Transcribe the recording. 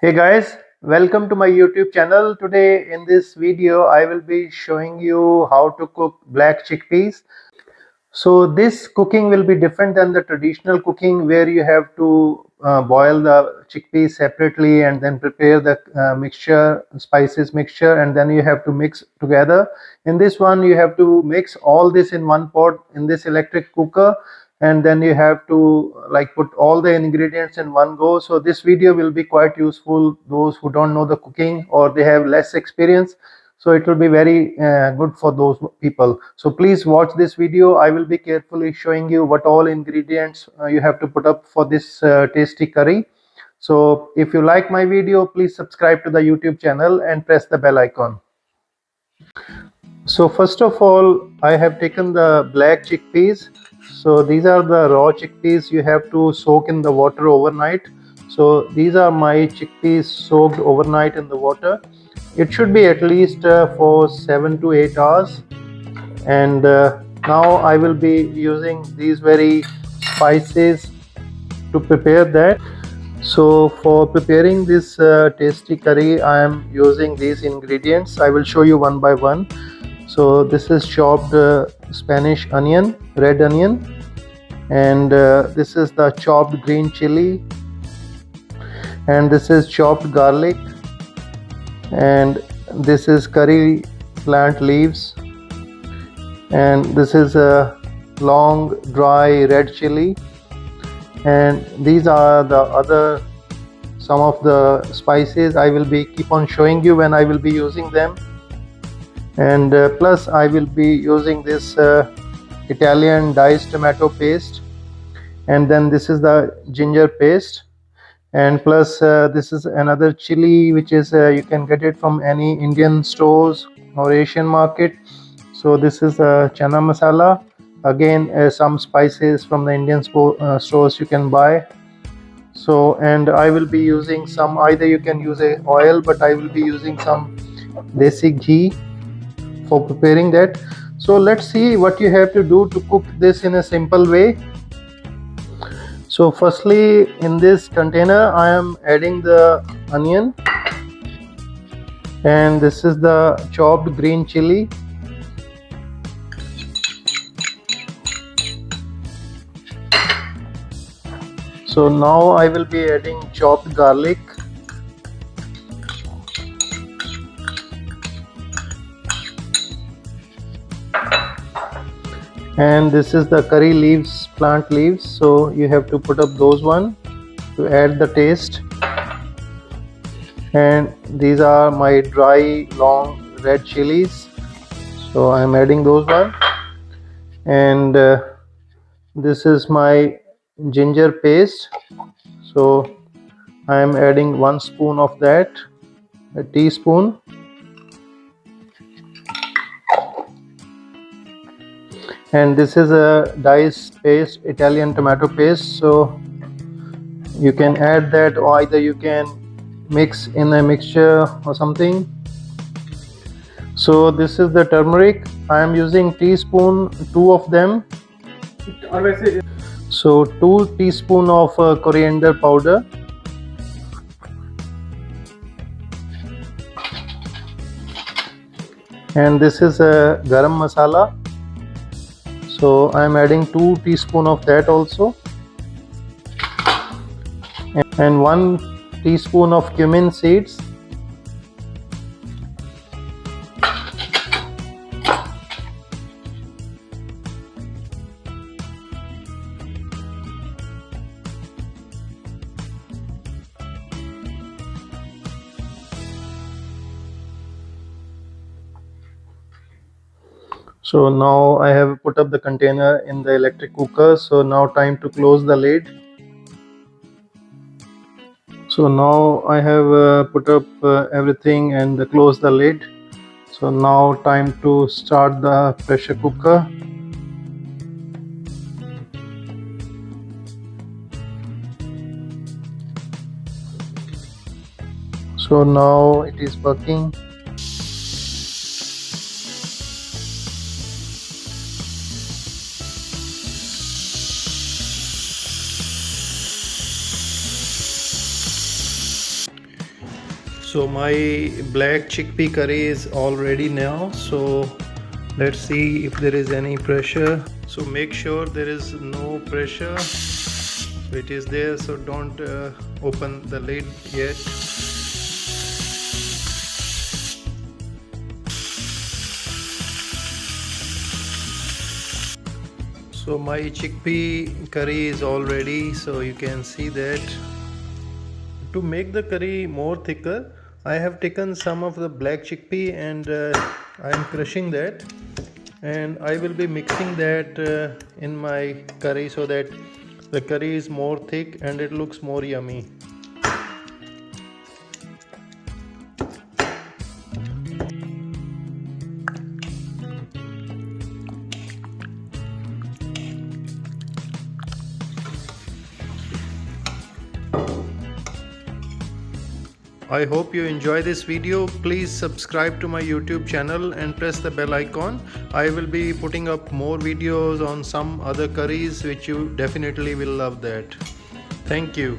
Hey guys, welcome to my YouTube channel. Today in this video I will be showing you how to cook black chickpeas. So this cooking will be different than the traditional cooking where you have to boil the chickpeas separately and then prepare the mixture, spices mixture, and then you have to mix together. In this one you have to mix all this in one pot in this electric cooker, and then you have to like put all the ingredients in one go. So this video will be quite useful those who don't know the cooking or they have less experience, so it will be very good for those people. So please watch this video. I will be carefully showing you what all ingredients you have to put up for this tasty curry. So if you like my video, please subscribe to the YouTube channel and press the bell icon. So first of all, I have taken the black chickpeas. So these are the raw chickpeas. You have to soak in the water overnight. So these are my chickpeas soaked overnight in the water. It should be at least for 7 to 8 hours. And now I will be using these very spices to prepare that. So for preparing this tasty curry, I am using these ingredients. I will show you one by one. So this is chopped Spanish onion, red onion, and this is the chopped green chili, and this is chopped garlic, and this is curry plant leaves, and this is a long dry red chili, and these are the other some of the spices I will be keep on showing you when I will be using them. And plus I will be using this Italian diced tomato paste, and then this is the ginger paste, and plus this is another chili which is you can get it from any Indian stores or Asian market. So this is chana masala, again some spices from the Indian stores you can buy. So and I will be using some, either you can use a oil, but I will be using some desi ghee for preparing that. So let's see what you have to do to cook this in a simple way. So firstly, in this container I am adding the onion, and this is the chopped green chili, so now I will be adding chopped garlic, and this is the curry leaves, plant leaves, so you have to put up those one to add the taste. And these are my dry long red chilies, so I am adding those one. And this is my ginger paste, so I am adding 1 spoon of that, a teaspoon. And this is a diced paste, Italian tomato paste, so you can add that, or either you can mix in a mixture or something. So this is the turmeric. I am using teaspoon 2 of them. So 2 teaspoon of coriander powder, and this is a garam masala, so I am adding 2 teaspoon of that also, and 1 teaspoon of cumin seeds, so now I have put up the container in the electric cooker. So now time to close the lid. So now I have put up everything and close the lid. So now time to start the pressure cooker. So now it is working. So my black chickpea curry is all ready now. So let's see if there is any pressure. So make sure there is no pressure. So it is there, so don't open the lid yet. So my chickpea curry is all ready, so you can see that. To make the curry more thicker, I have taken some of the black chickpea and I am crushing that, and I will be mixing that in my curry so that the curry is more thick and it looks more yummy. I hope you enjoy this video. Please subscribe to my YouTube channel and press the bell icon. I will be putting up more videos on some other curries which you definitely will love that. Thank you.